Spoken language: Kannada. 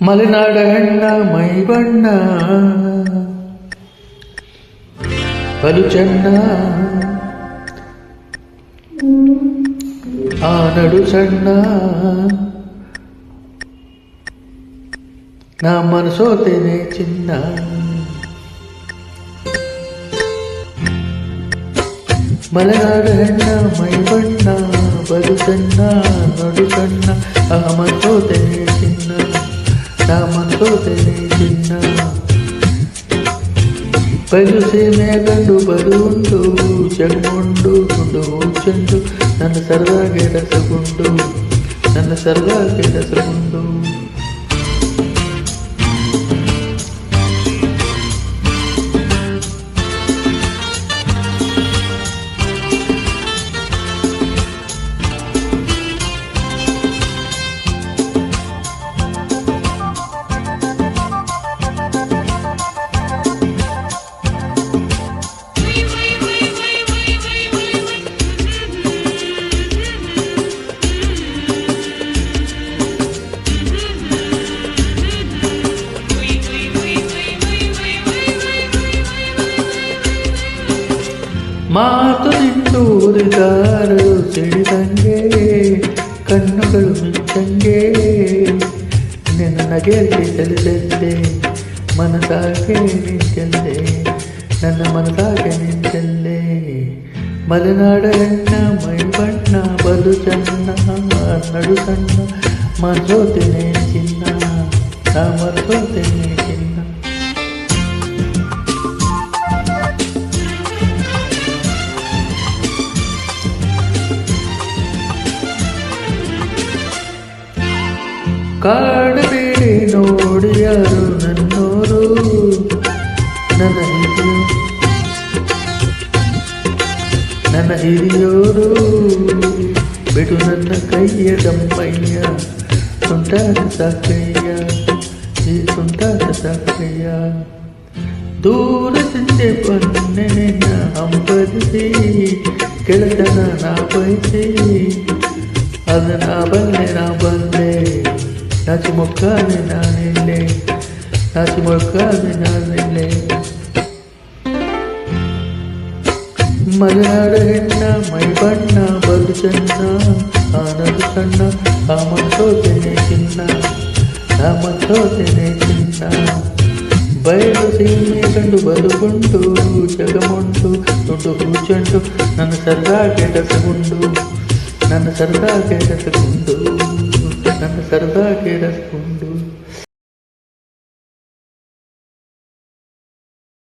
ಮಲೆನಾಡ ಹೆಣ್ಣ ಮೈ ಬಣ್ಣ ಬಲು ಚೆನ್ನ ಆ ನಡು ಸಣ್ಣ ನಾ ಮನಸೋತೇನೆ ಚಿನ್ನ ಮಲೆನಾಡ ಹೆಣ್ಣ ಮೈ ಬಣ್ಣ ಬಲು ಚೆನ್ನ ನಡು ಸಣ್ಣ ಆ ಮನಸೋತೇನೆ ಚಿನ್ನ ನಾ ಮನಸೋತೇನೆ ಚಿನ್ನ ಬಯಲು ಸೀಮೆ ಗಂಡು ಬರುಂಡು ಜಗಮುಂಡು ಗುಂಡು ಚೆಂಡು ನನ್ನ ಸರ್ವಾಗೆ ರಸಗುಂಡು ನನ್ನ ಸರ್ವಾಗೆ ರಸಗುಂಡು ಮಾತು ನಿಟ್ಟೂರಿಗಾರರು ಸಿಡಿದಂಗೆ ಕಣ್ಣುಗಳು ಮಿಚ್ಚಂಗೆ ನಿನ್ನ ನಗೆಯಲ್ಲಿ ಚಲಿಸೆಂದೆ ಮನಸಾಗೆ ನಿಂತೆಲ್ಲೆ ನನ್ನ ಮನಸಾಗೆ ನಿಂತೆಲ್ಲೆ ಮಲೆನಾಡ ಹೆಣ್ಣ ಮೈ ಬಣ್ಣ ಬಲು ಚೆನ್ನ ನಡು ಸಣ್ಣ ಮನಸೋತೇನೆ ಚಿನ್ನ ನಾ ಮನಸೋತೇನೆ ಚಿನ್ನ ಕಾಡಬೇಡಿ ನೋಡಿ ಯಾರು ನನ್ನೋರು ನನ್ನ ಹಿರಿಯೋರು ಬಿಡು ನನ್ನ ಕೈಯ ದಮ್ಮಯ್ಯ ಸುಂಟಾದ ಸಾಕಯ್ಯ ಈ ಸುಂಟಾದ ಸಾಕಯ್ಯ ದೂರದಿಂದ ಬನ್ನೆ ಹಂಬಲಿಸಿ ಕೆಳತನ ನಾ ಬಯಸಿ ಅದು ನಾ ಬಂದೆ ನಾಚಿ ಮೊಕ್ಕಾದೆ ನಾನಿಲ್ಲೆ ನಾಚಿ ಮೊಕ್ಕಾದೆ ನಾನಿಲ್ಲೆ ಮಲೆನಾಡ ಹೆಣ್ಣ ಮೈ ಬಣ್ಣ ಬಲು ಚೆನ್ನ ಆನದು ಸಣ್ಣ ಆ ಮನಸೋತೇನೆ ಚಿನ್ನ ಆ ಮನಸೋತೇನೆ ಚಿನ್ನ ಬಯಲು ಸೀಮೆ ಕಂಡು ಬಲುಗುಂಡು ಜಗಮುಂಡು ದುಡ್ಡು ಹೂಚಂಡು ನನ್ನ ಸರ್ಗಾಗೆ ರಸಗುಂಡು ನನ್ನ ಸರ್ಗಾಗೆ ರಸಗುಂಡು ನನ್ನ ಸರ್ದಾಗೆ ರಸಗುಂಡು